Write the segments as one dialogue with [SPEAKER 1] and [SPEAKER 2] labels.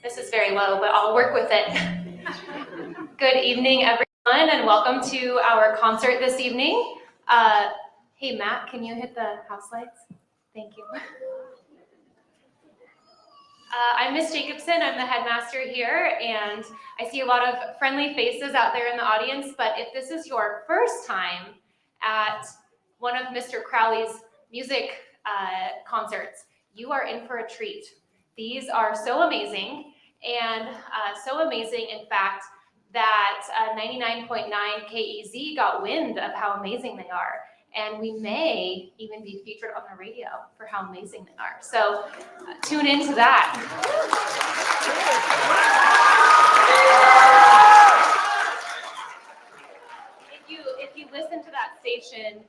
[SPEAKER 1] This is very low, but I'll work with it. Good evening, everyone, and welcome to our concert this evening. Hey, Matt, can you hit the house lights? Thank you. I'm Miss Jacobson. I'm the headmaster here, and I see a lot of friendly faces out there in the audience, but if this is your first time at one of Mr. Crowley's music concerts, you are in for a treat. These are so amazing, and so amazing, in fact, that 99.9 KEZ got wind of how amazing they are. And we may even be featured on the radio for how amazing they are. So tune into that. If you listen to that station,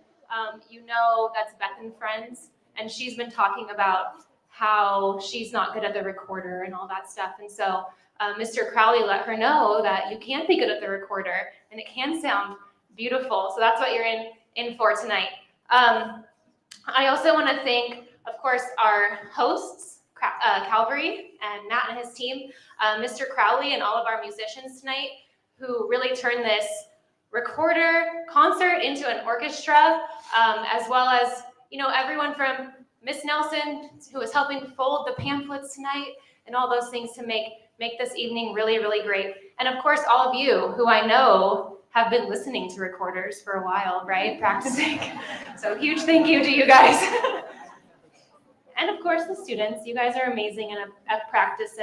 [SPEAKER 1] you know that's Beth and Friends, and she's been talking about how she's not good at the recorder and all that stuff. And so Mr. Crowley let her know that you can be good at the recorder and it can sound beautiful. So that's what you're in for tonight. I also want to thank, of course, our hosts, Calvary and Matt and his team, Mr. Crowley and all of our musicians tonight, who really turned this recorder concert into an orchestra, as well as, you know, everyone from Miss Nelson, who is helping fold the pamphlets tonight, and all those things to make this evening really, really great. And of course, all of you who I know have been listening to recorders for a while, right? Practicing. So huge thank you to you guys. And of course, the students. You guys are amazing at practice,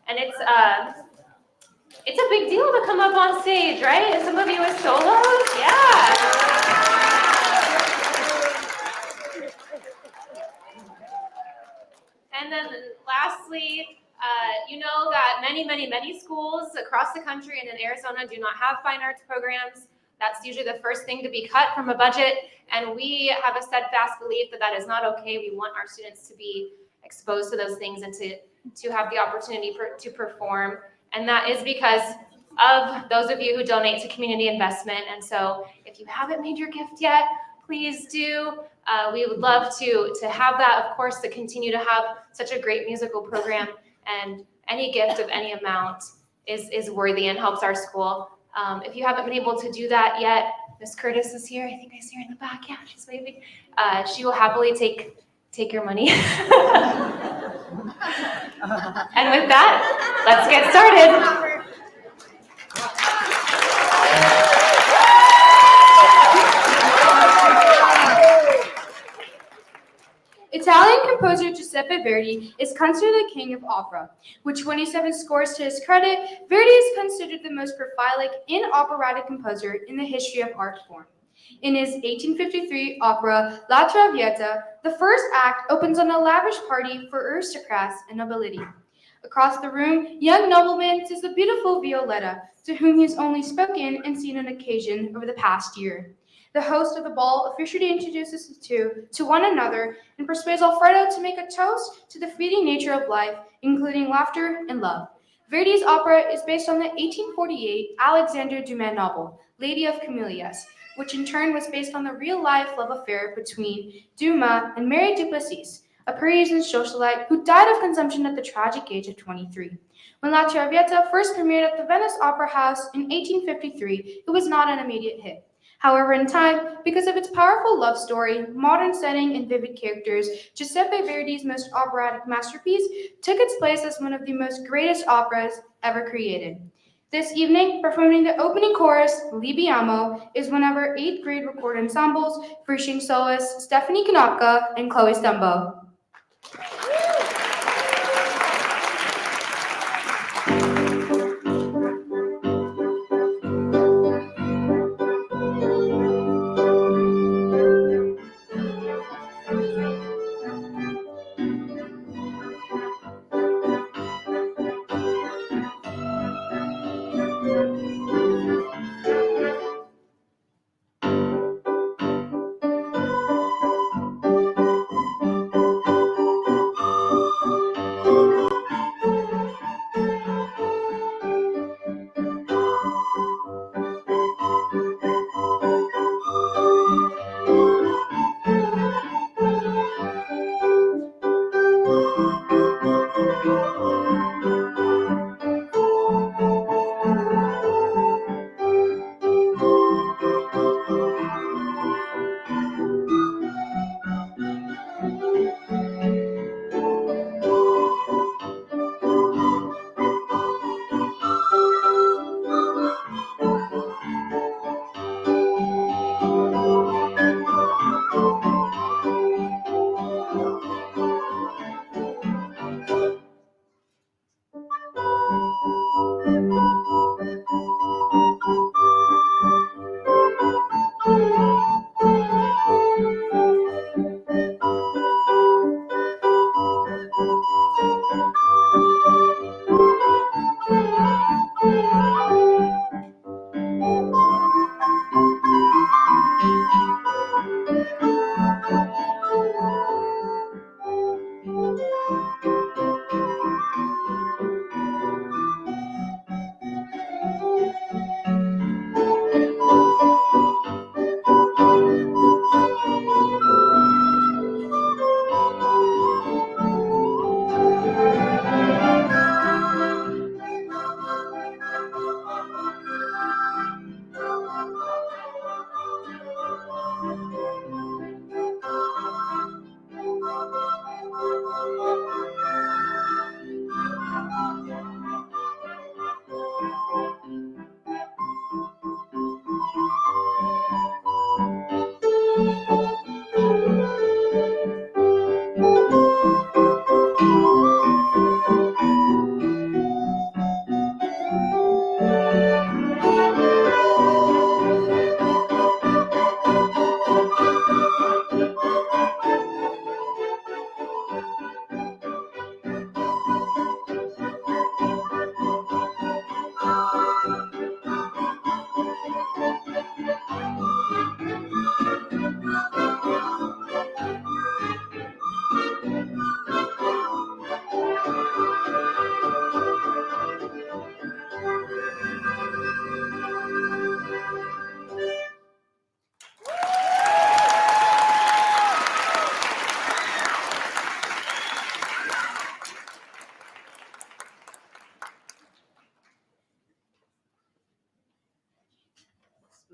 [SPEAKER 1] and it's a big deal to come up on stage, right? And some of you with solos, yeah. And then lastly, you know that many schools across the country and in Arizona do not have fine arts programs. That's usually the first thing to be cut from a budget, and we have a steadfast belief that that is not okay. We want our students to be exposed to those things and to have the opportunity to perform, and that is because of those of you who donate to community investment. And so if you haven't made your gift yet, please do. We would love to have that, of course, to continue to have such a great musical program, and any gift of any amount is worthy and helps our school. If you haven't been able to do that yet, Miss Curtis is here. I think I see her in the back. Yeah, she's waving. She will happily take your money. And with that, let's get started.
[SPEAKER 2] Italian composer Giuseppe Verdi is considered the king of opera. With 27 scores to his credit, Verdi is considered the most prolific and operatic composer in the history of art form. In his 1853 opera La Traviata, the first act opens on a lavish party for aristocrats and nobility. Across the room, young nobleman sees the beautiful Violetta, to whom he has only spoken and seen on occasion over the past year. The host of the ball officially introduces the two to one another and persuades Alfredo to make a toast to the fleeting nature of life, including laughter and love. Verdi's opera is based on the 1848 Alexandre Dumas novel, Lady of Camellias, which in turn was based on the real-life love affair between Dumas and Mary Duplessis, a Parisian socialite who died of consumption at the tragic age of 23. When La Traviata first premiered at the Venice Opera House in 1853, it was not an immediate hit. However, in time, because of its powerful love story, modern setting, and vivid characters, Giuseppe Verdi's most operatic masterpiece took its place as one of the most greatest operas ever created. This evening, performing the opening chorus, Libiamo, is one of our 8th grade record ensembles, featuring soloists Stephanie Konopka and Chloe Stumbo.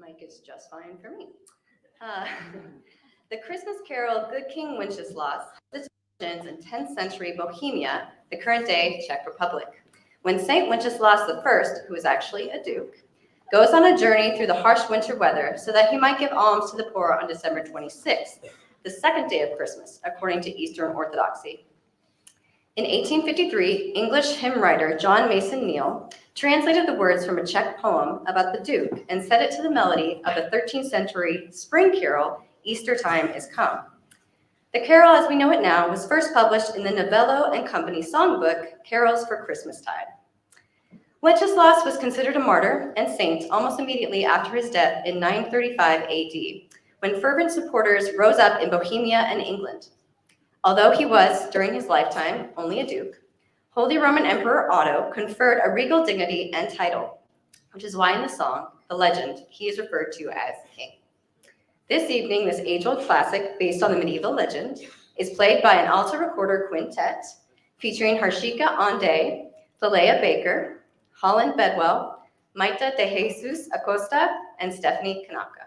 [SPEAKER 3] mic is just fine for me. The Christmas carol Good King Wenceslas origins in 10th century Bohemia, the current day Czech Republic, when Saint Wenceslas I, who is actually a duke, goes on a journey through the harsh winter weather so that he might give alms to the poor on December 26th, the second day of Christmas, according to Eastern Orthodoxy. In 1853, English hymn writer John Mason Neale translated the words from a Czech poem about the Duke and set it to the melody of the 13th century spring carol, Easter Time is Come. The carol as we know it now was first published in the Novello and Company songbook, Carols for Christmastide. Wenceslas was considered a martyr and saint almost immediately after his death in 935 AD, when fervent supporters rose up in Bohemia and England. Although he was, during his lifetime, only a duke, Holy Roman Emperor Otto conferred a regal dignity and title, which is why in the song, the legend, he is referred to as king. This evening, this age-old classic, based on the medieval legend, is played by an alto recorder quintet featuring Harshika Ande, Thalea Baker, Holland Bedwell, Maita de Jesus Acosta, and Stephanie Kanaka.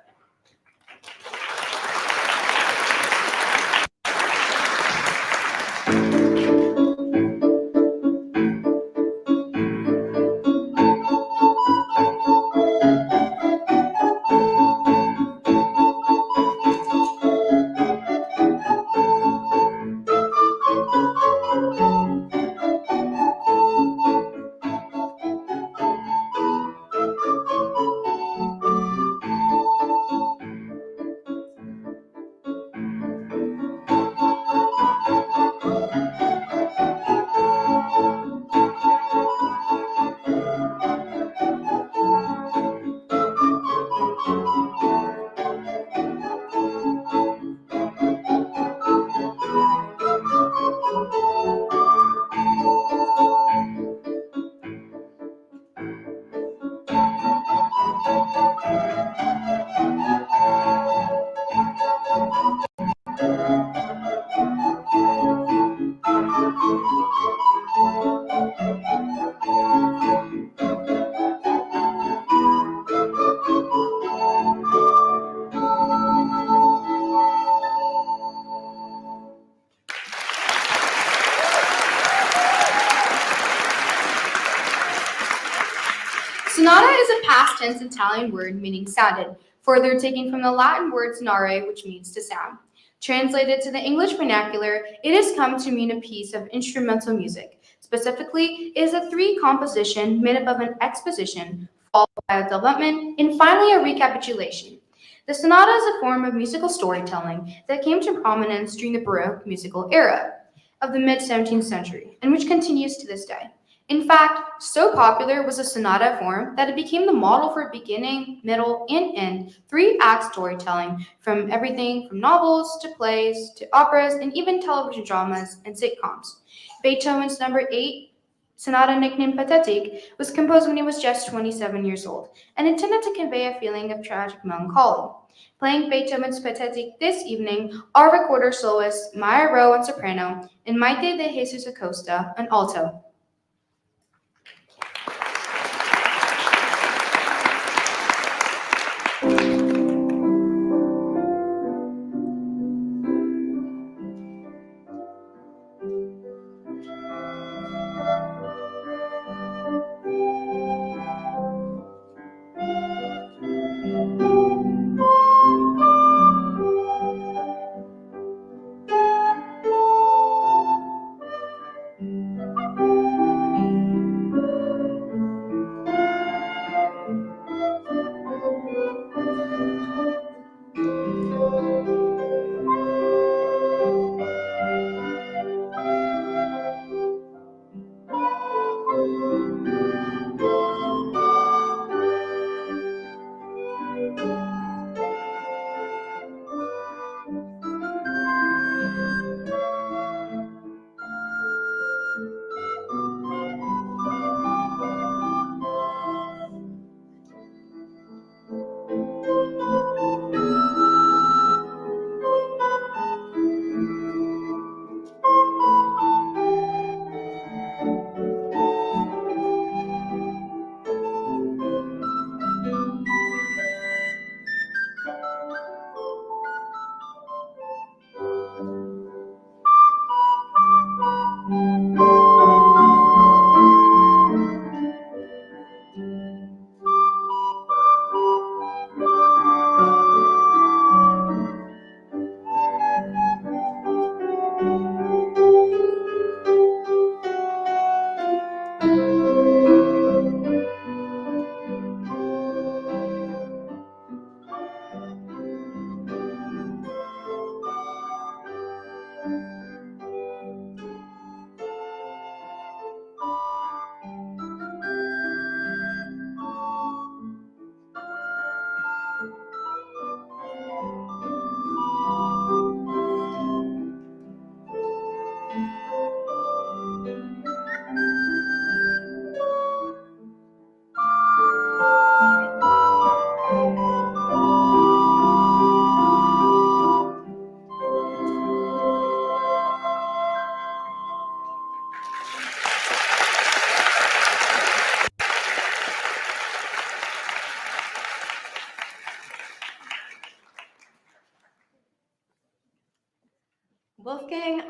[SPEAKER 2] Sonata is a past tense Italian word meaning sounded, further taken from the Latin word sonare, which means to sound. Translated to the English vernacular, it has come to mean a piece of instrumental music. Specifically, it is a three-composition made up of an exposition, followed by a development, and finally a recapitulation. The sonata is a form of musical storytelling that came to prominence during the Baroque musical era of the mid-17th century, and which continues to this day. In fact, so popular was the sonata form that it became the model for beginning, middle, and end three-act storytelling, from everything from novels to plays to operas and even television dramas and sitcoms. Beethoven's number 8 sonata, nicknamed Pathetique, was composed when he was just 27 years old and intended to convey a feeling of tragic melancholy. Playing Beethoven's Pathetique this evening are recorder soloists Maya Rowe on soprano and Maite de Jesus Acosta on alto.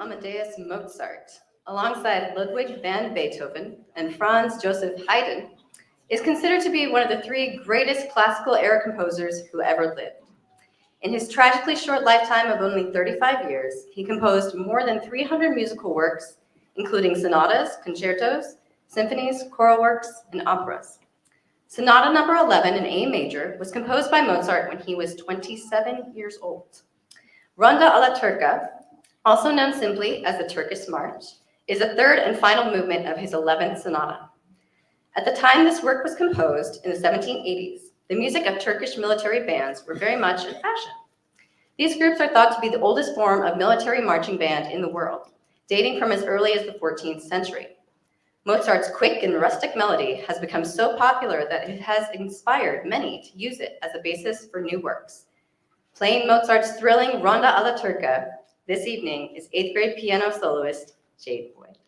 [SPEAKER 3] Amadeus Mozart, alongside Ludwig van Beethoven and Franz Joseph Haydn, is considered to be one of the three greatest classical era composers who ever lived. In his tragically short lifetime of only 35 years, he composed more than 300 musical works, including sonatas, concertos, symphonies, choral works, and operas. Sonata number 11 in A major was composed by Mozart when he was 27 years old. Ronda alla Turca, also known simply as the Turkish March, is the third and final movement of his 11th sonata. At the time this work was composed, in the 1780s, the music of Turkish military bands were very much in fashion. These groups are thought to be the oldest form of military marching band in the world, dating from as early as the 14th century. Mozart's quick and rustic melody has become so popular that it has inspired many to use it as a basis for new works. Playing Mozart's thrilling Ronda alla Turca this evening is 8th grade piano soloist Jade Boyd.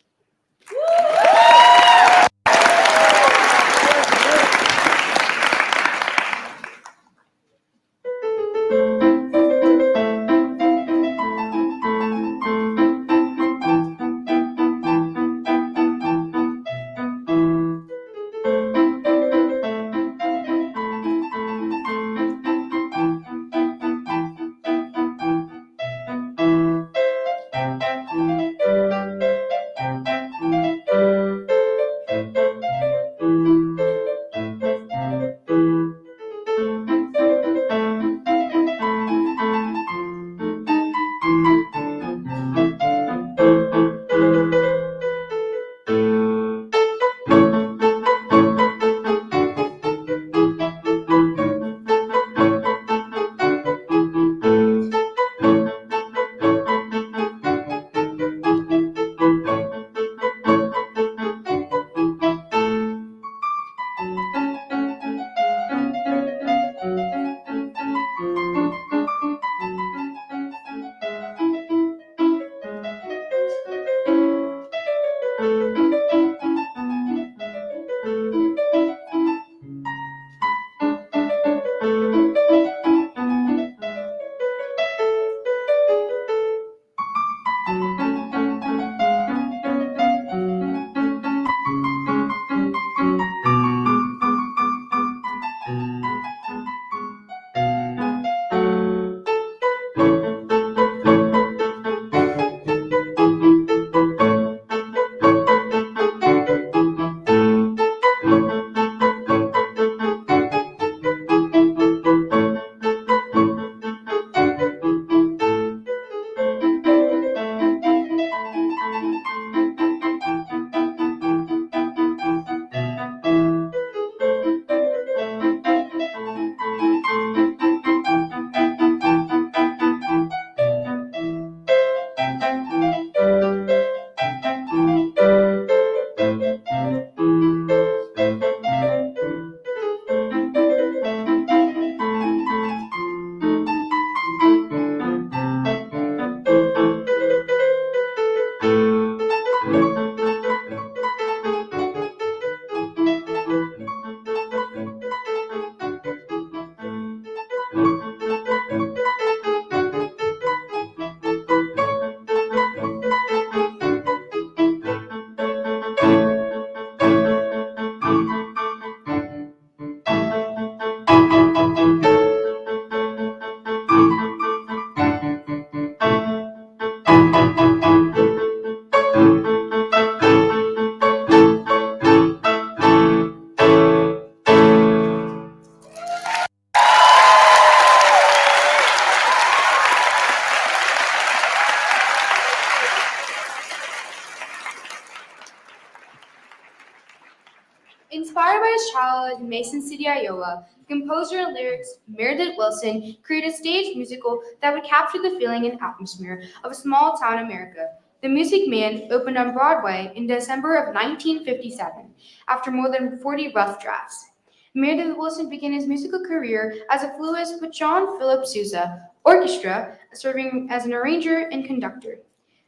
[SPEAKER 2] Inspired by his childhood in Mason City, Iowa, composer and lyricist Meredith Willson created a stage musical that would capture the feeling and atmosphere of a small town America. The Music Man opened on Broadway in December of 1957 after more than 40 rough drafts. Meredith Willson began his musical career as a flutist with John Philip Sousa Orchestra, serving as an arranger and conductor.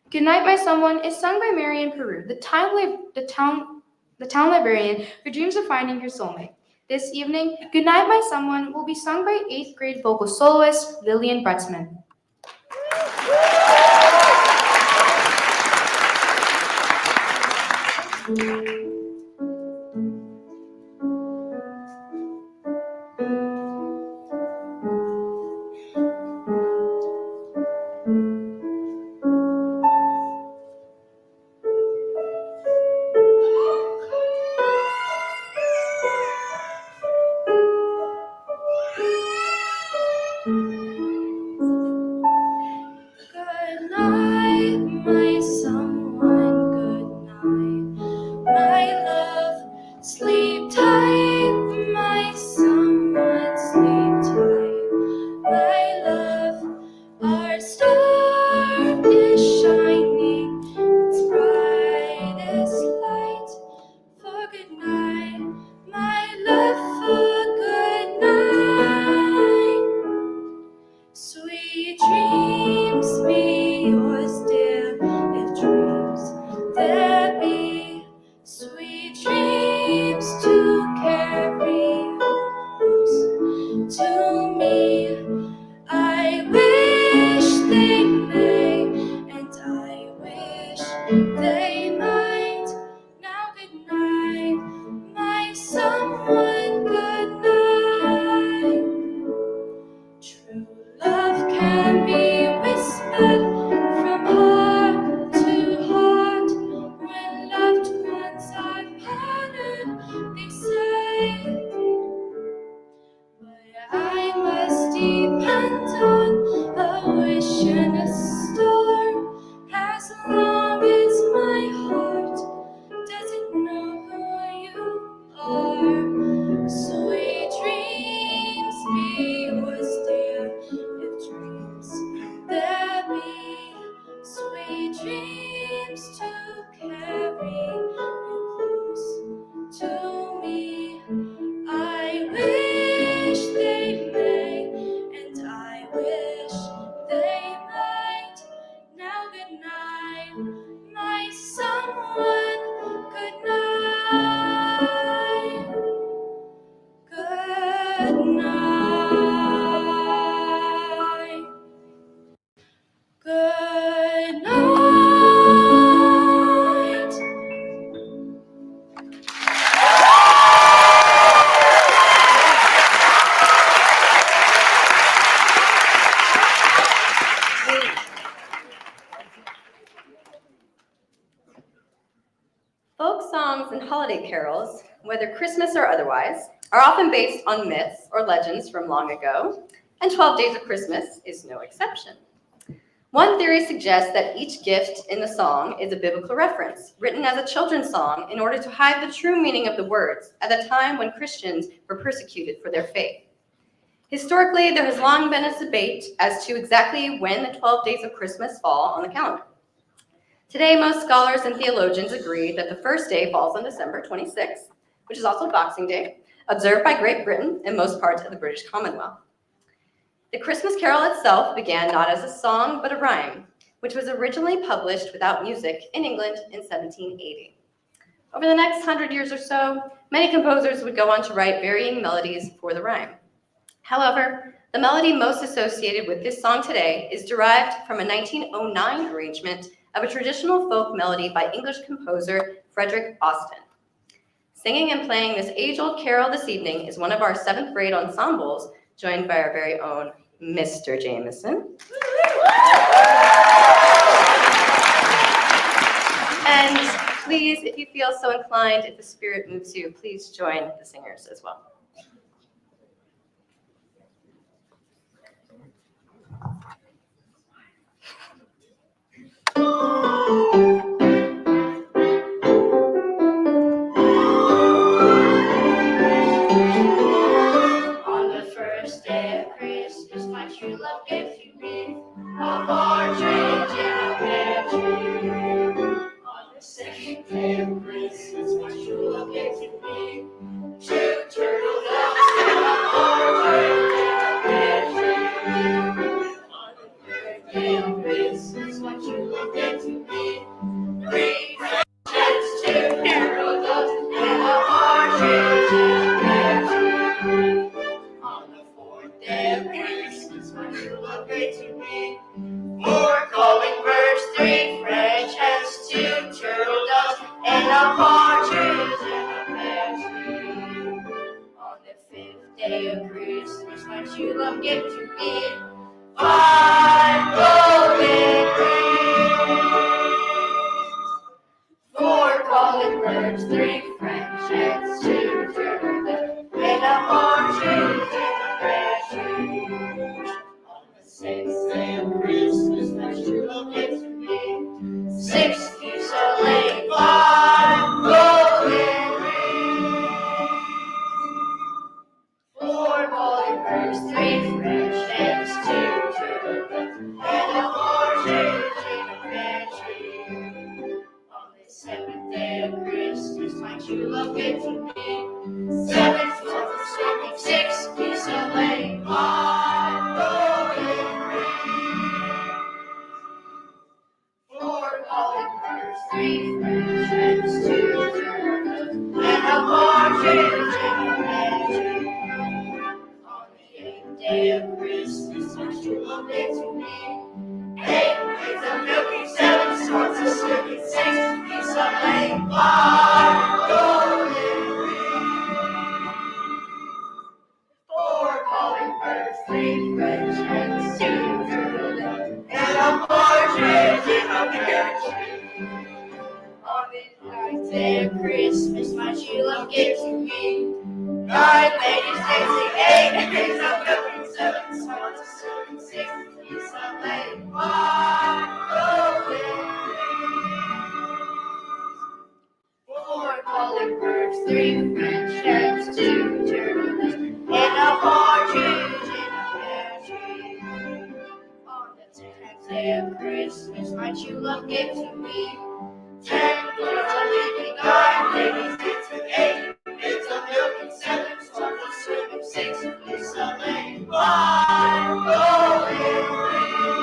[SPEAKER 2] Goodnight, My Someone is sung by Marianne Peru, the town librarian who dreams of finding her soulmate. This evening, Goodnight, My Someone will be sung by 8th grade vocal soloist Lillian Bretzman. Good night, my someone, good night, my love. Sleep tight, my someone, sleep tight, my love. Our star is shining its brightest light. For good night, my love, for good night. Sweet dreams be yours, dear, if dreams there be. Sweet dreams to carry home to me. I wish they may, and I wish they might. Now good night, my someone, good night. True love can be whispered from heart to heart. When loved ones are parted, they say, but I must depend on a wish and a star. As long as my heart doesn't know who you are. Sweet dreams be yours, dear, if dreams there be. Sweet dreams to carry you close to me. I wish they may, and I wish they might. Now good night, my someone, good night. Good night. Good night.
[SPEAKER 3] Folk songs and holiday carols, whether Christmas or otherwise, are often based on myths or legends from long ago, and 12 Days of Christmas is no exception. One theory suggests that each gift in the song is a biblical reference, written as a children's song in order to hide the true meaning of the words at the time when Christians were persecuted for their faith. Historically, there has long been a debate as to exactly when the 12 Days of Christmas fall on the calendar. Today, most scholars and theologians agree that the first day falls on December 26th, which is also Boxing Day, observed by Great Britain and most parts of the British Commonwealth. The Christmas Carol itself began not as a song, but a rhyme, which was originally published without music in England in 1780. Over the next 100 years or so, many composers would go on to write varying melodies for the rhyme. However, the melody most associated with this song today is derived from a 1909 arrangement of a traditional folk melody by English composer Frederick Austin. Singing and playing this age-old carol this evening is one of our 7th grade ensembles, joined by our very own Mr. Jameson. And please, if you feel so inclined, if the spirit moves you, please join the singers as well.
[SPEAKER 4] On the first day of Christmas, my true love gave to me a partridge in a pear tree. On the second day of Christmas, my true love gave to me 2 turtle doves and a partridge in a pear tree. On the third day of Christmas, my true love gave to me 3 pigeons, 2 turtle doves, and a partridge in a pear tree. On the 4th day of Christmas, my true love gave to me 4 calling birds, 3 French hens, 2 turtle doves, and a partridge. day of Christmas, my true love gave to me 5 golden rings, 4 calling birds, 3 French hens, 2 turtle doves, and a partridge in a pear tree. On the 6th day of Christmas, my true love gave to me 6 geese a laying, 5 golden rings, 4 calling birds, 3 French hens, 2 turtle doves, and a partridge in a pear tree. On the 7th day of Christmas, my true love gave to me 7 swans a swimming, 6 geese a laying, 5 golden rings, 4 calling birds, 3 French hens, 2 turtle doves, and a partridge in a pear tree. On the 8th day of Christmas, my true love gave to me 8 pigs a milking, 7 swans a swimming, 6 geese a laying, 5 golden rings, 4 calling birds, 3 French hens, 2 turtle doves, and a partridge in a pear tree. On the 9th day of Christmas, my true love gave to me 9 ladies dancing, 8 pigs a milking, 7 swans a swimming, 6 geese a laying, 5 golden rings, 4 calling birds, 3 French hens, 2 turtle doves, and a partridge in a pear tree. On the 10th day of Christmas, my true love gave to me 10 birds a leaping, 9 ladies dancing, 8 pigs a milking, 7 swans a swimming, 6 geese a laying, 5 golden rings,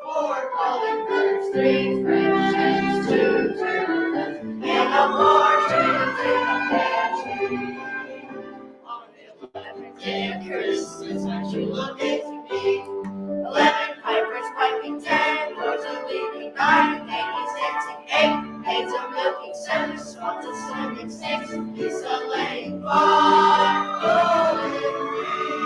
[SPEAKER 4] 4 calling birds, 3 French hens, 2 turtle doves, and a partridge in a pear tree. On the 11th day of Christmas, my true love gave to me 11 pipers piping, 10 birds a leaping, 9 ladies dancing, 8 pigs a milking, 7 swans a swimming, 6 geese a laying, 5 golden rings,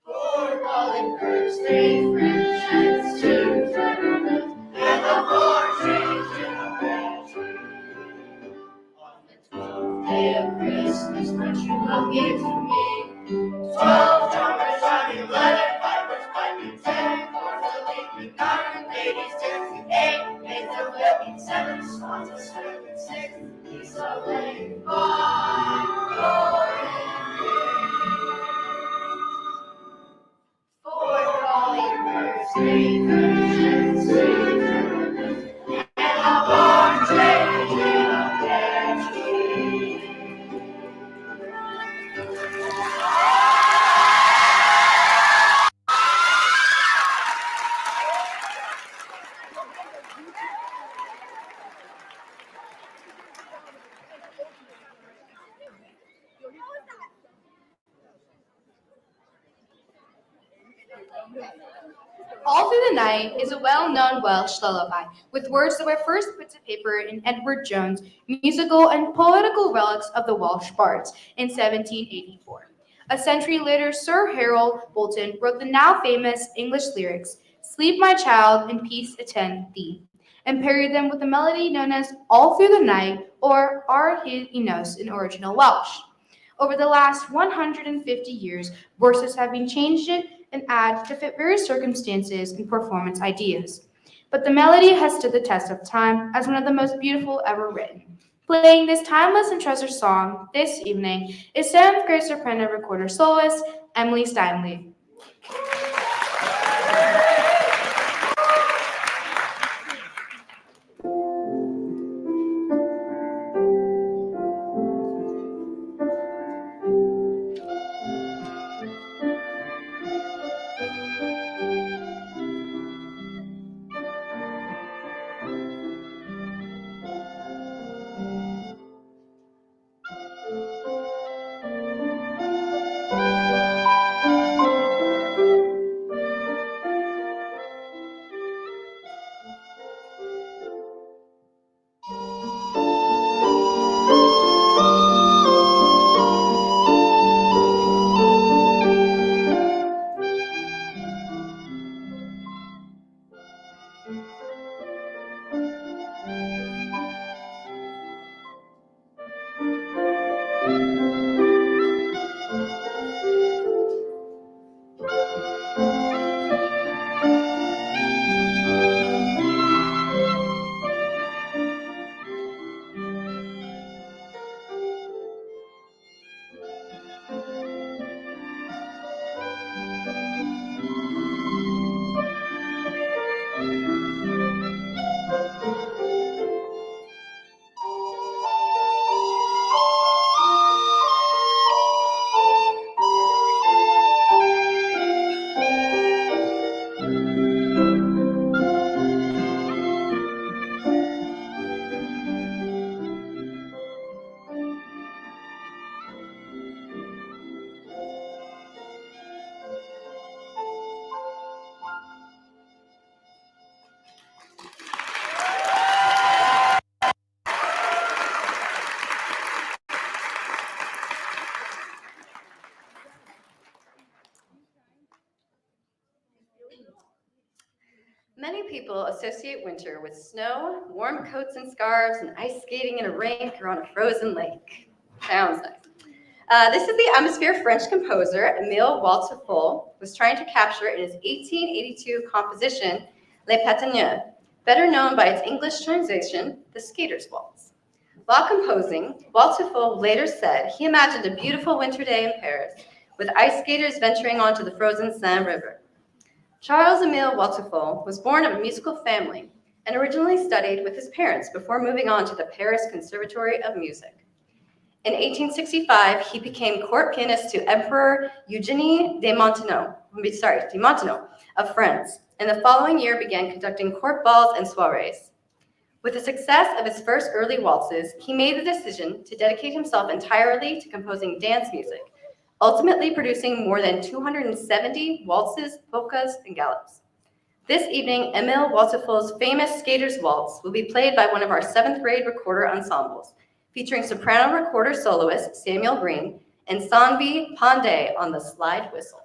[SPEAKER 4] 4 calling birds, 3 French hens, 2 turtle doves, and a partridge in a pear tree. On the 12th day of Christmas, my true love gave to me 12 drummers running, 11 pipers piping, 10 horns a leaping, 9 ladies dancing, 8 maids a milking, 7 swans a swimming, 6 geese a laying, 5 golden rings, 4 calling birds, 3 French hens, 2 turtle doves, and a partridge in a pear tree.
[SPEAKER 2] All Through the Night is a well-known Welsh lullaby with words that were first put to paper in Edward Jones' Musical and Poetical Relics of the Welsh Bards in 1784. A century later, Sir Harold Bolton wrote the now famous English lyrics, "Sleep, my child, and peace attend thee," and paired them with a melody known as All Through the Night, or Ar Hyd y Nos in original Welsh. Over the last 150 years, verses have been changed it and add to fit various circumstances and performance ideas. But the melody has stood the test of time as one of the most beautiful ever written. Playing this timeless and treasured song this evening is 7th grade soprano recorder soloist Emily Steinley.
[SPEAKER 3] people associate winter with snow, warm coats and scarves, and ice skating in a rink or on a frozen lake. Sounds nice. This is the atmosphere French composer Emmanuel was trying to capture in his 1882 composition Les Patineurs, better known by its English translation, the Skaters Waltz. While composing, Waltz later said he imagined a beautiful winter day in Paris with ice skaters venturing onto the frozen Seine River. Charles-Émile Waltz was born of a musical family and originally studied with his parents before moving on to the Paris Conservatory of Music. In 1865, he became court pianist to Emperor Eugénie de Montenot of France, and the following year began conducting court balls and soirees. With the success of his first early waltzes, he made the decision to dedicate himself entirely to composing dance music, ultimately producing more than 270 waltzes, polkas, and galops. This evening, Emile Waltzefol's famous Skaters Waltz will be played by one of our 7th grade recorder ensembles, featuring soprano recorder soloist Samuel Green and Sanvi Pandey on the slide whistle.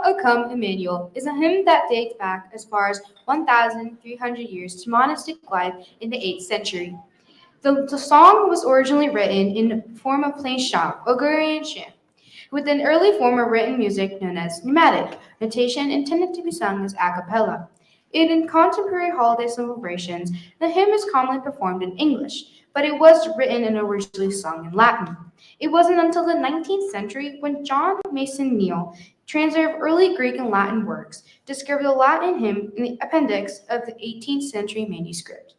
[SPEAKER 2] O Come, Emmanuel is a hymn that dates back as far as 1,300 years to monastic life in the 8th century. The song was originally written in the form of plain chant, Gregorian chant, with an early form of written music known as pneumatic notation intended to be sung as a cappella. In contemporary holiday celebrations, the hymn is commonly performed in English, but it was written and originally sung in Latin. It wasn't until the 19th century when John Mason Neal, translator of early Greek and Latin works, discovered the Latin hymn in the appendix of the 18th century manuscript.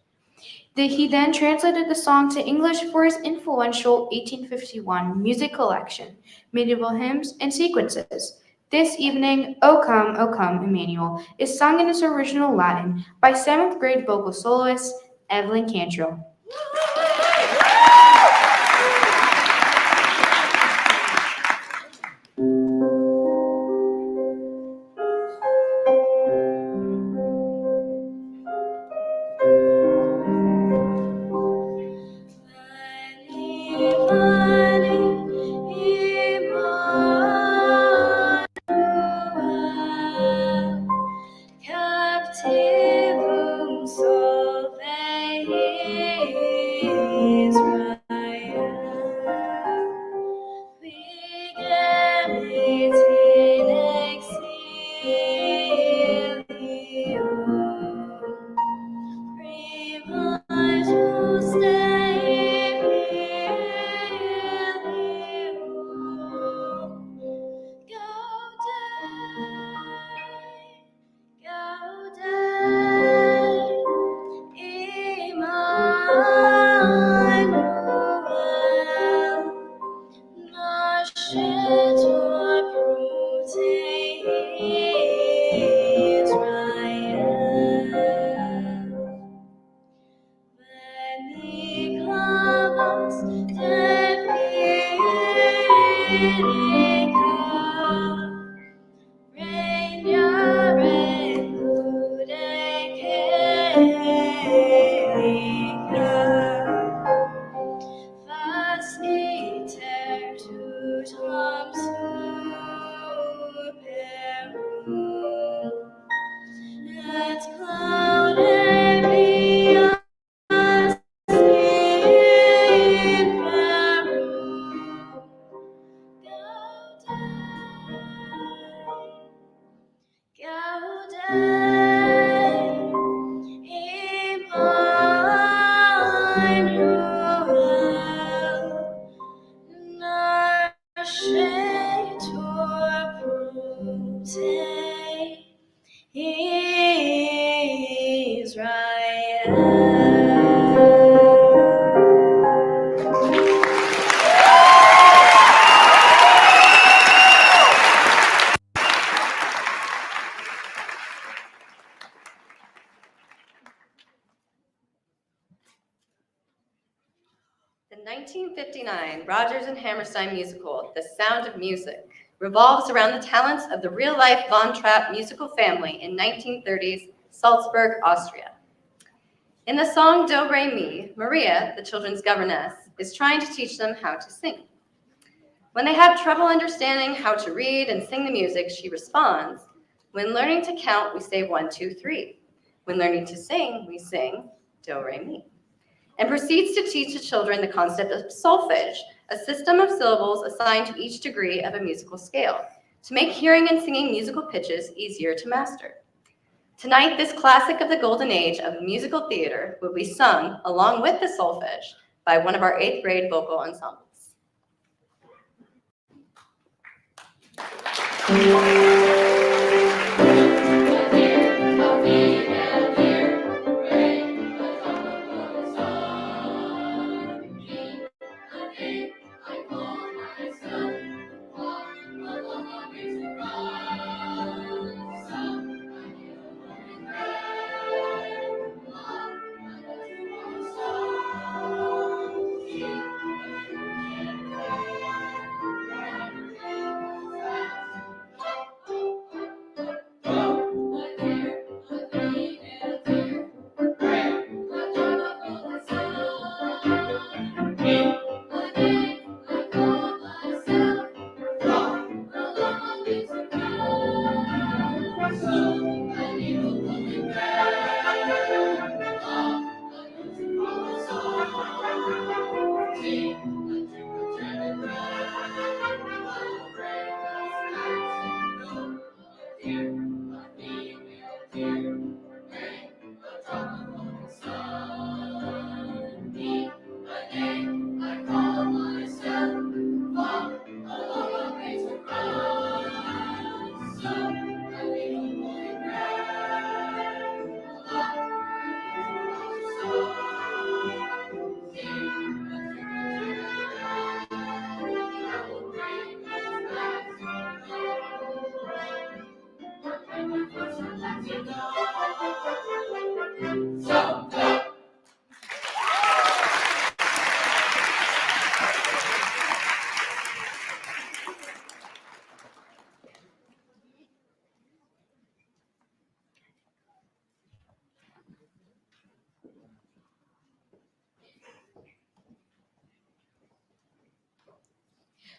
[SPEAKER 2] He then translated the song to English for his influential 1851 music collection, Medieval Hymns and Sequences. This evening, O Come, Emmanuel, is sung in its original Latin by 7th grade vocal soloist Evelyn Cantrell.
[SPEAKER 4] Captivum solve Israel. Vigerit in exilium. Primatus Dei filium. Gaudete, Emmanuel, nascetur brute Israel. Veni clavas de Filica, Regna relude celica, faciter tutam superum, et claude vias inferum. Gaudete, Emmanuel, nascetur brute Israel.
[SPEAKER 3] The 1959 Rodgers and Hammerstein musical, The Sound of Music, revolves around the talents of the real-life Von Trapp musical family in 1930s Salzburg, Austria. In the song Do Re Mi, Maria, the children's governess, is trying to teach them how to sing. When they have trouble understanding how to read and sing the music, she responds, "When learning to count, we say 1, 2, 3. When learning to sing, we sing Do Re Mi," and proceeds to teach the children the concept of solfege, a system of syllables assigned to each degree of a musical scale, to make hearing and singing musical pitches easier to master. Tonight, this classic of the golden age of musical theater will be sung along with the solfege by one of our 8th grade vocal ensembles.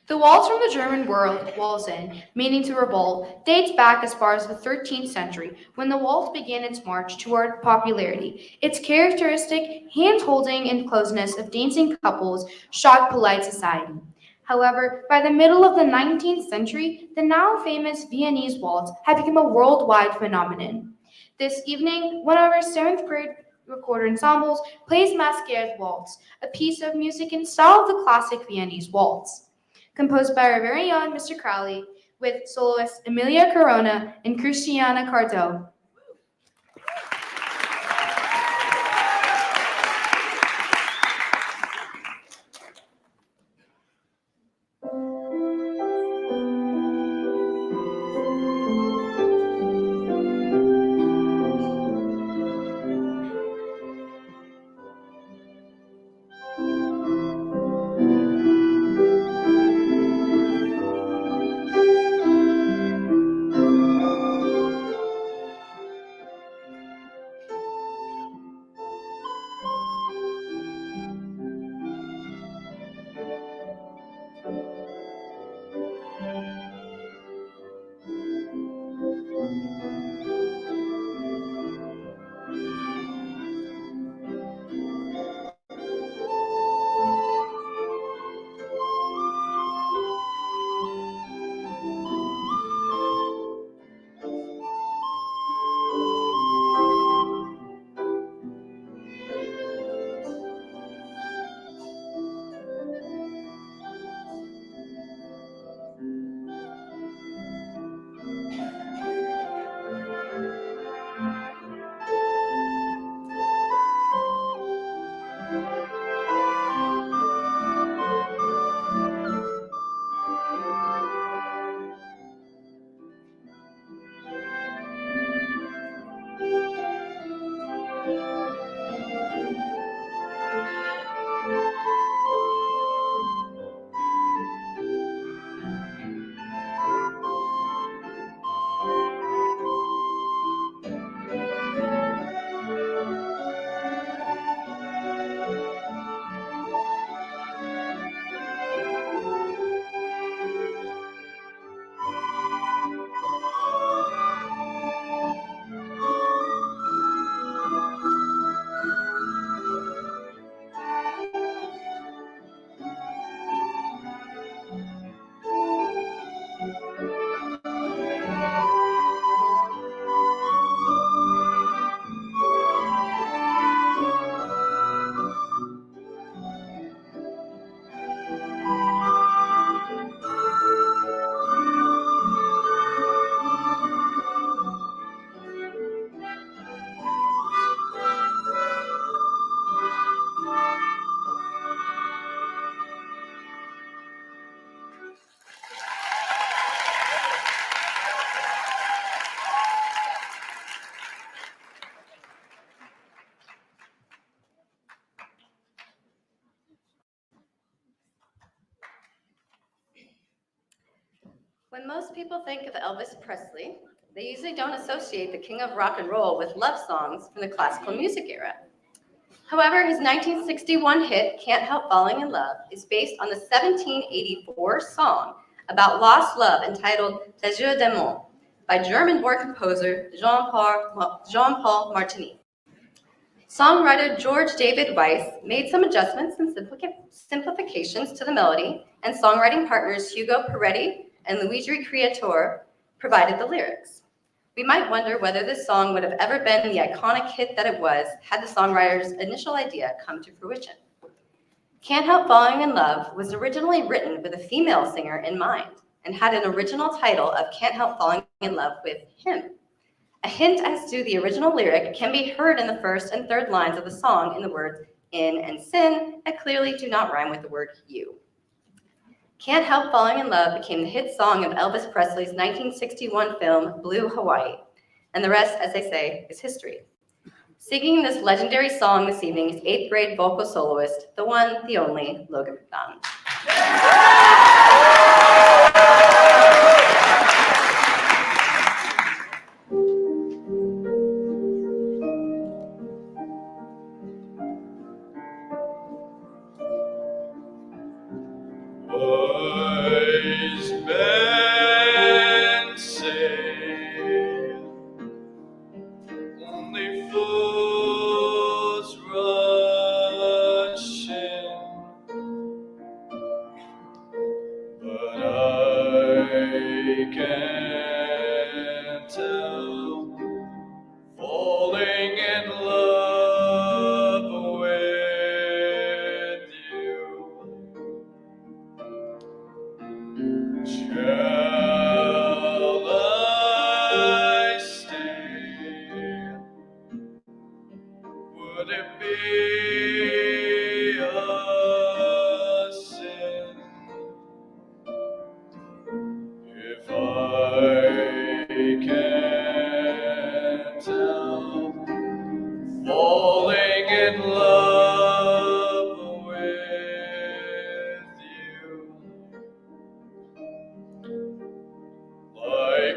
[SPEAKER 2] The waltz from the German word walzen, meaning to revolt, dates back as far as the 13th century, when the waltz began its march toward popularity. Its characteristic hand-holding and closeness of dancing couples shocked polite society. However, by the middle of the 19th century, the now famous Viennese waltz had become a worldwide phenomenon. This evening, one of our 7th grade recorder ensembles plays Masquerade Waltz, a piece of music in style of the classic Viennese waltz, composed by our very own Mr. Crowley, with soloists Emilia Corona and Christiana Cardot.
[SPEAKER 3] When most people think of Elvis Presley, they usually don't associate the king of rock and roll with love songs from the classical music era. However, his 1961 hit, Can't Help Falling in Love, is based on the 1784 song about lost love entitled Les Jeux d'Amant by German-born composer Jean-Paul Martini. Songwriter George David Weiss made some adjustments and simplifications to the melody, and songwriting partners Hugo Peretti and Luigi Creatore provided the lyrics. We might wonder whether this song would have ever been the iconic hit that it was had the songwriter's initial idea come to fruition. Can't Help Falling in Love was originally written with a female singer in mind and had an original title of Can't Help Falling in Love with Him. A hint as to the original lyric can be heard in the first and third lines of the song in the words in and sin that clearly do not rhyme with the word you. Can't Help Falling in Love became the hit song of Elvis Presley's 1961 film Blue Hawaii, and the rest, as they say, is history. Singing this legendary song this evening is 8th grade vocal soloist, the one, the only, Logan McDonald.
[SPEAKER 4] I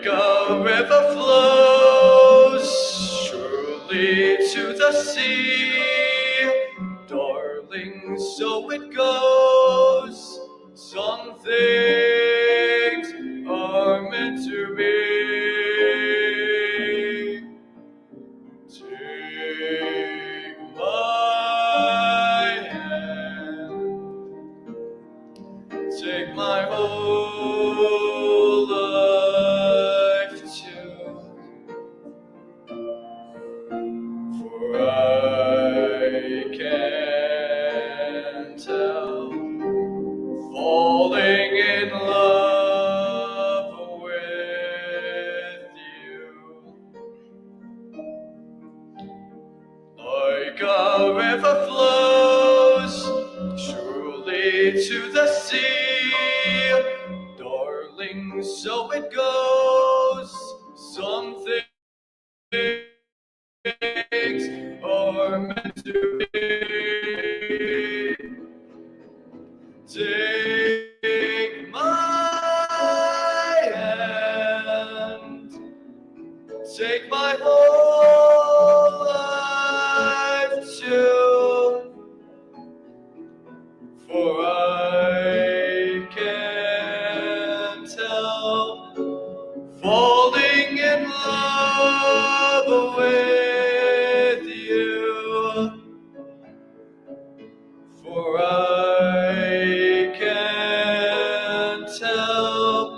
[SPEAKER 5] Like a river flows surely to the sea, darling, so it goes. Some things are meant to be. Take my hand, take my whole life too, for I can't help falling in love with you. Like a river flows surely to the sea, darling, so it goes. Some things are meant to be. Take my hand, take my whole life too, for I can't help falling in love with you, for I can't help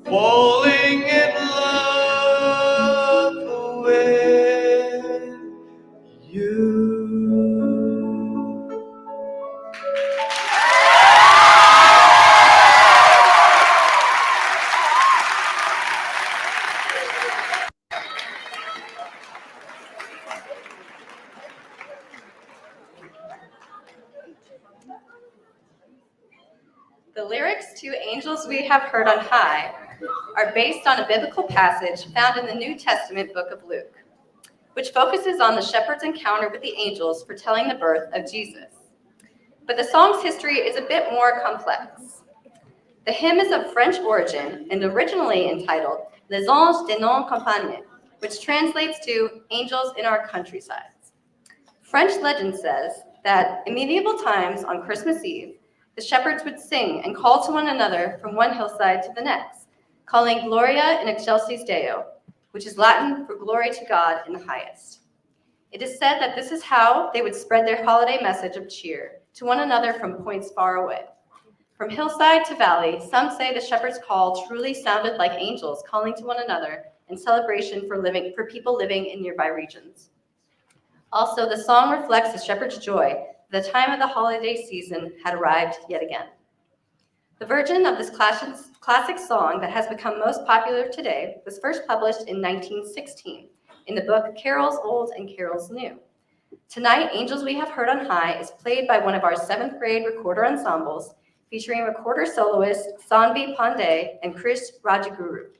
[SPEAKER 5] falling in love with you.
[SPEAKER 3] The lyrics to Angels We Have Heard on High are based on a biblical passage found in the New Testament book of Luke, which focuses on the shepherd's encounter with the angels foretelling the birth of Jesus. But the song's history is a bit more complex. The hymn is of French origin and originally entitled Les Anges de nos campagnes, which translates to Angels in Our Countrysides. French legend says that in medieval times on Christmas Eve, the shepherds would sing and call to one another from one hillside to the next, calling Gloria in excelsis Deo, which is Latin for glory to God in the highest. It is said that this is how they would spread their holiday message of cheer to one another from points far away. From hillside to valley, some say the shepherd's call truly sounded like angels calling to one another in celebration for people living in nearby regions. Also, the song reflects the shepherd's joy that the time of the holiday season had arrived yet again. The version of this classic song that has become most popular today was first published in 1916 in the book Carols Old and Carols New. Tonight, Angels We Have Heard on High is played by one of our 7th grade recorder ensembles, featuring recorder soloist Sanvi Pandey and Chris Rajaguru.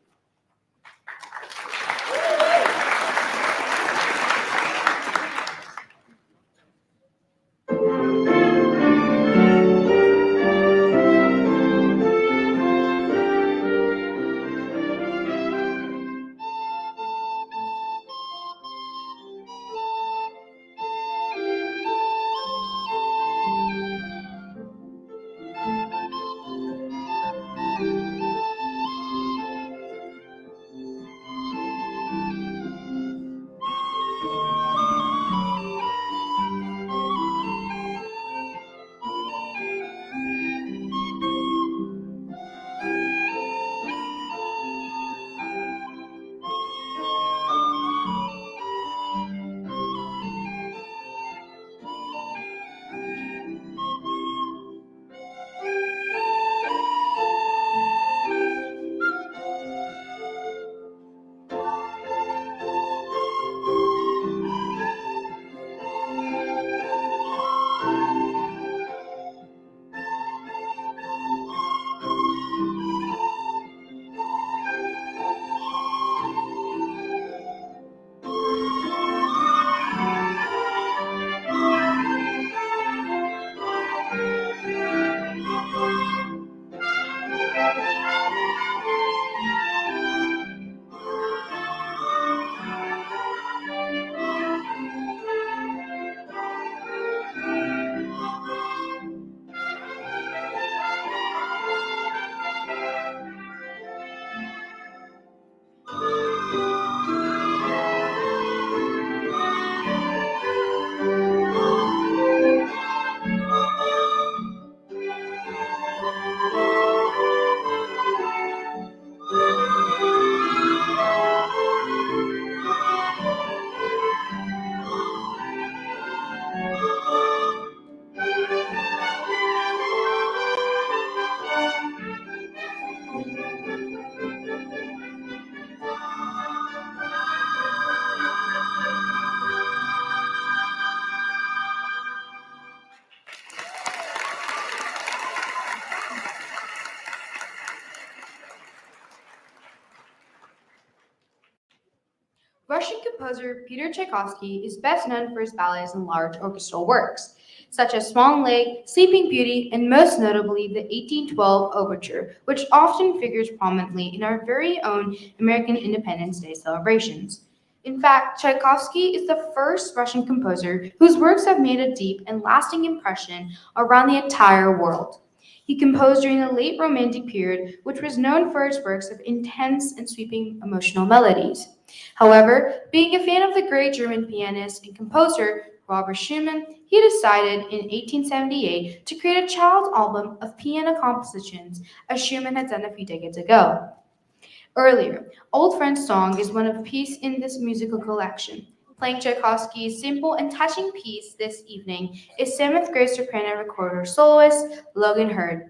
[SPEAKER 2] Russian composer Peter Tchaikovsky is best known for his ballets and large orchestral works, such as Swan Lake, Sleeping Beauty, and most notably the 1812 Overture, which often figures prominently in our very own American Independence Day celebrations. In fact, Tchaikovsky is the first Russian composer whose works have made a deep and lasting impression around the entire world. He composed during the late Romantic period, which was known for its works of intense and sweeping emotional melodies. However, being a fan of the great German pianist and composer Robert Schumann, he decided in 1878 to create a child's album of piano compositions as Schumann had done a few decades ago. Earlier, Old Friend's Song is one of piece in this musical collection. Playing Tchaikovsky's simple and touching piece this evening is 7th grade soprano recorder soloist Logan Hurd.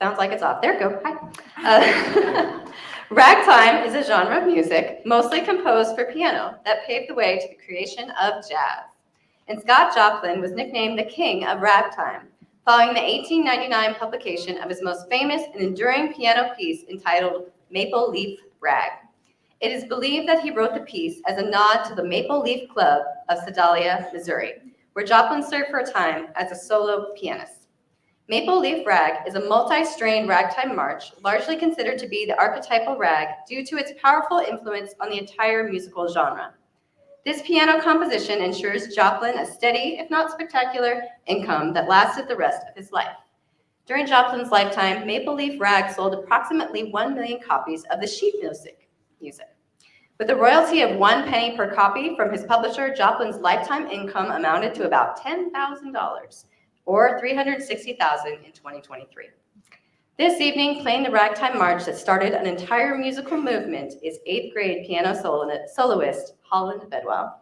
[SPEAKER 3] Sounds like it's off. There we go. Hi. Ragtime is a genre of music mostly composed for piano that paved the way to the creation of jazz. And Scott Joplin was nicknamed the King of Ragtime, following the 1899 publication of his most famous and enduring piano piece entitled Maple Leaf Rag. It is believed that he wrote the piece as a nod to the Maple Leaf Club of Sedalia, Missouri, where Joplin served for a time as a solo pianist. Maple Leaf Rag is a multi-strained ragtime march, largely considered to be the archetypal rag due to its powerful influence on the entire musical genre. This piano composition ensures Joplin a steady, if not spectacular, income that lasted the rest of his life. During Joplin's lifetime, Maple Leaf Rag sold approximately 1 million copies of the sheet music. With a royalty of 1 penny per copy from his publisher, Joplin's lifetime income amounted to about $10,000. Or $360,000 in 2023. This evening, playing the ragtime march that started an entire musical movement is 8th grade piano soloist Holland Bedwell.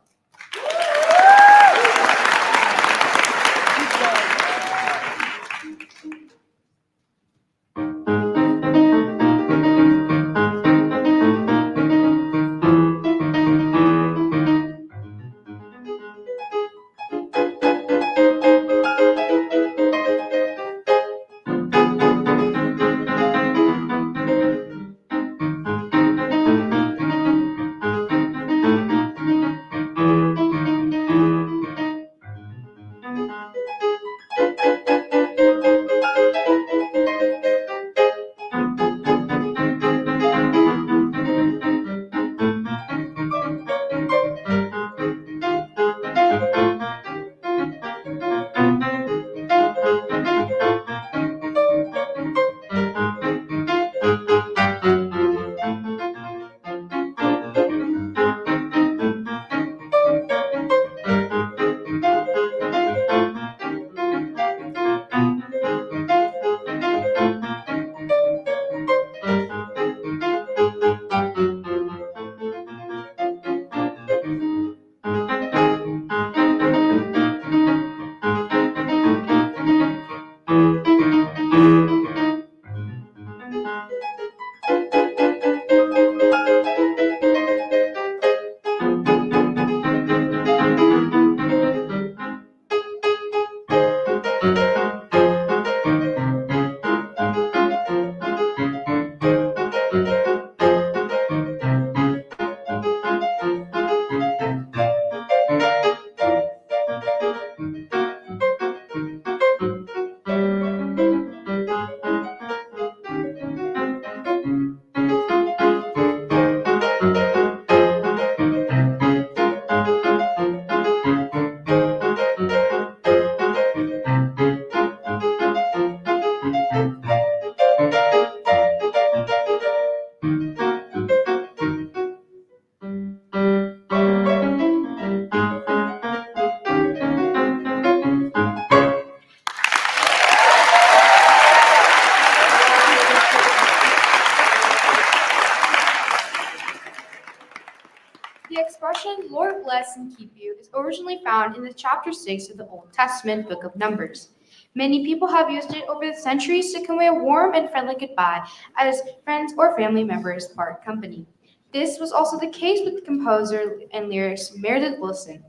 [SPEAKER 2] Bless and Keep You is originally found in the chapter 6 of the Old Testament book of Numbers. Many people have used it over the centuries to convey a warm and friendly goodbye as friends or family members part company. This was also the case with the composer and lyricist Meredith Willson,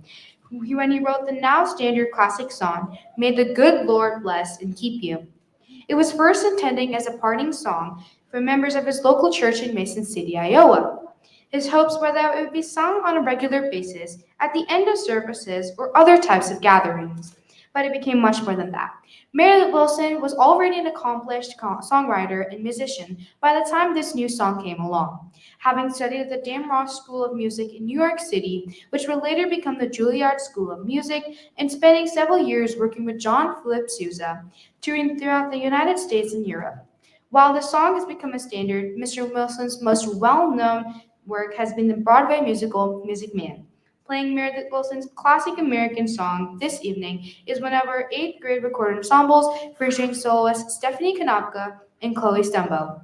[SPEAKER 2] when he wrote the now standard classic song, May the Good Lord Bless and Keep You. It was first intended as a parting song for members of his local church in Mason City, Iowa. His hopes were that it would be sung on a regular basis at the end of services or other types of gatherings, but it became much more than that. Meredith Willson was already an accomplished songwriter and musician by the time this new song came along. Having studied at the Dan Ross School of Music in New York City, which would later become the Juilliard School of Music, and spending several years working with John Philip Sousa, touring throughout the United States and Europe. While the song has become a standard, Mr. Wilson's most well-known work has been the Broadway musical Music Man. Playing Meredith Willson's classic American song this evening is one of our 8th grade recorded ensembles featuring soloists Stephanie Konopka and Chloe Stumbo.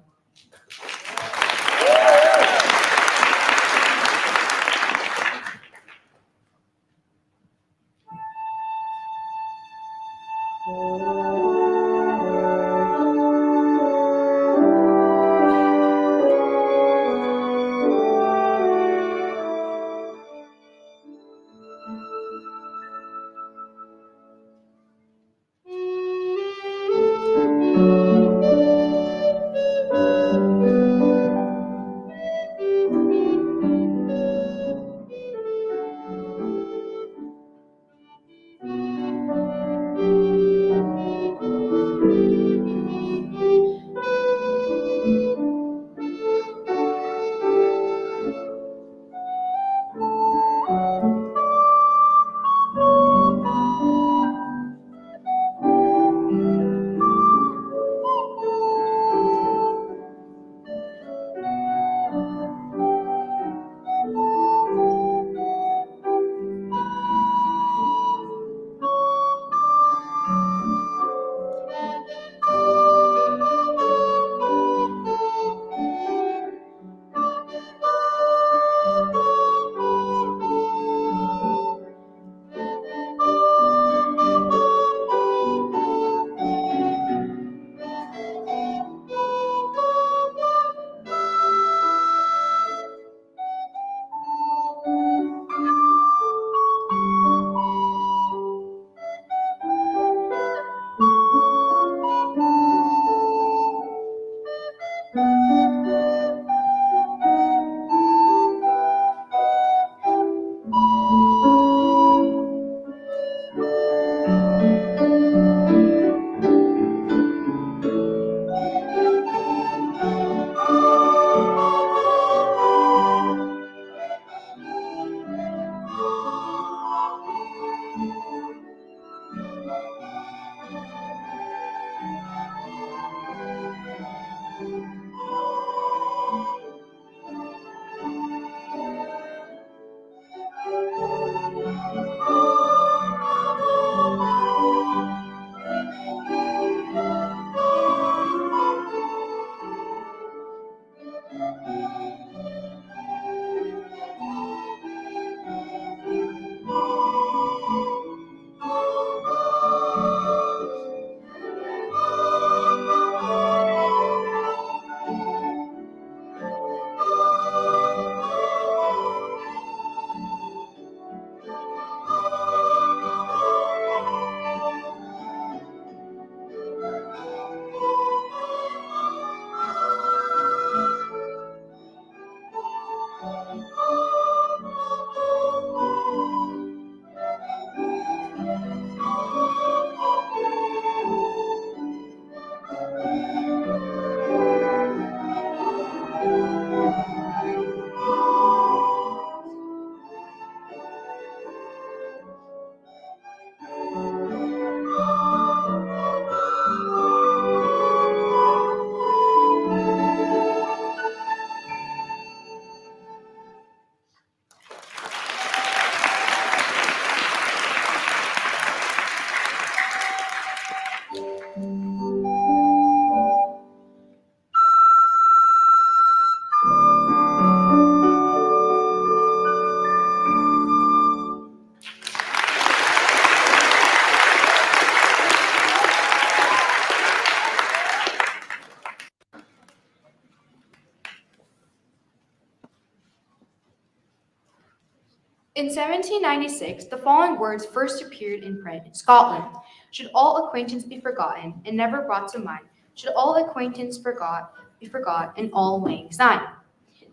[SPEAKER 2] In 1796, the following words first appeared in print in Scotland. Should all acquaintance be forgotten and never brought to mind, should all acquaintance be forgot and all lang syne.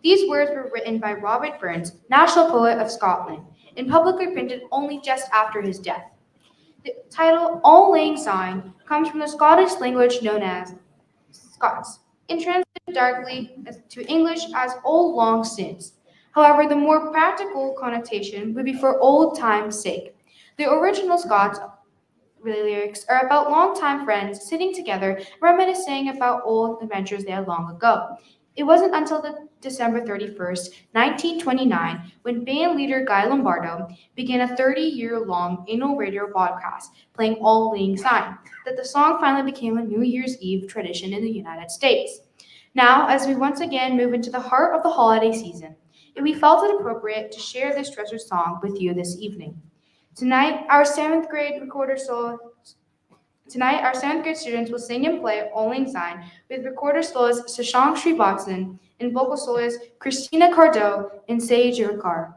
[SPEAKER 2] These words were written by Robert Burns, national poet of Scotland, and publicly printed only just after his death. The title All Lang Syne comes from the Scottish language known as Scots, and translated directly to English as Old Long Since. However, the more practical connotation would be for old time's sake. The original Scots lyrics are about longtime friends sitting together, reminiscing about old adventures they had long ago. It wasn't until December 31st, 1929, when band leader Guy Lombardo began a 30-year-long annual radio broadcast playing All Lang Syne, that the song finally became a New Year's Eve tradition in the United States. Now, as we once again move into the heart of the holiday season, we felt it appropriate to share this treasured song with you this evening. Tonight, our seventh grade students will sing and play All Lang Syne with recorder soloist Shashank Srivatsan and vocal soloist Christina Cardo and Sage Irkar.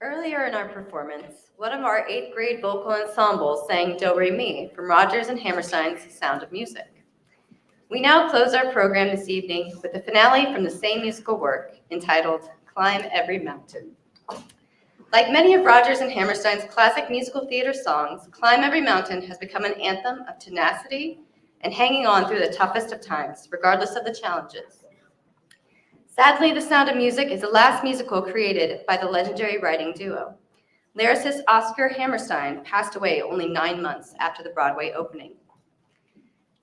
[SPEAKER 3] Earlier in our performance, one of our 8th grade vocal ensembles sang Do Re Mi from Rodgers and Hammerstein's Sound of Music. We now close our program this evening with the finale from the same musical work entitled Climb Every Mountain. Like many of Rodgers and Hammerstein's classic musical theater songs, Climb Every Mountain has become an anthem of tenacity and hanging on through the toughest of times, regardless of the challenges. Sadly, The Sound of Music is the last musical created by the legendary writing duo. Lyricist Oscar Hammerstein passed away only 9 months after the Broadway opening.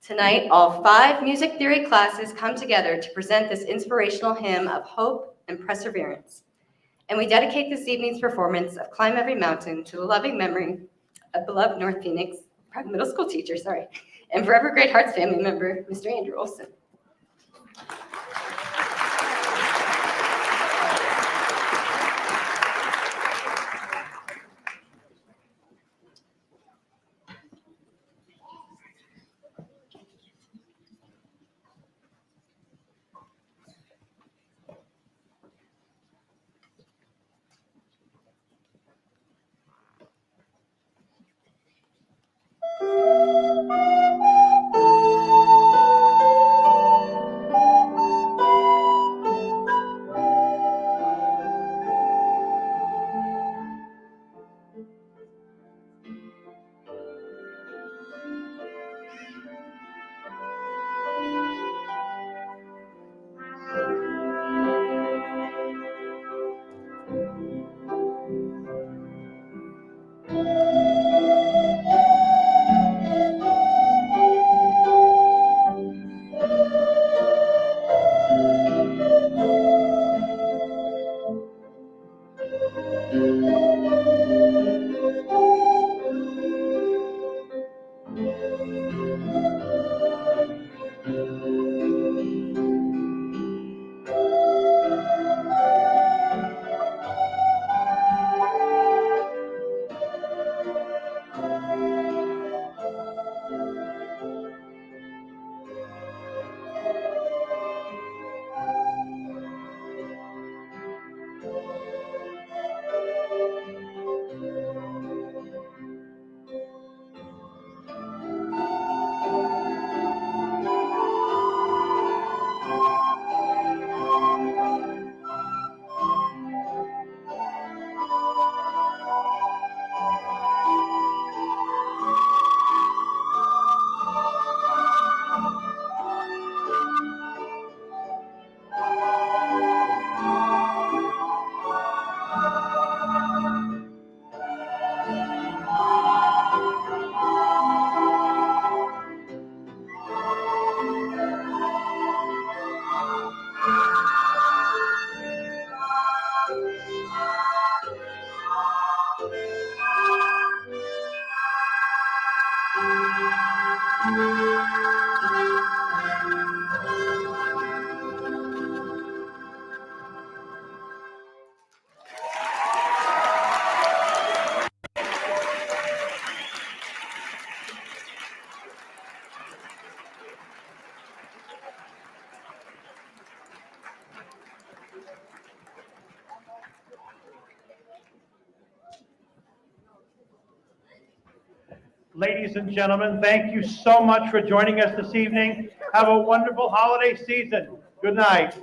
[SPEAKER 3] Tonight, all 5 music theory classes come together to present this inspirational hymn of hope and perseverance. And we dedicate this evening's performance of Climb Every Mountain to the loving memory of beloved North Phoenix private middle school teacher, and forever Great Hearts family member, Mr. Andrew Olson.
[SPEAKER 6] Ladies and gentlemen, thank you so much for joining us this evening. Have a wonderful holiday season. Good night.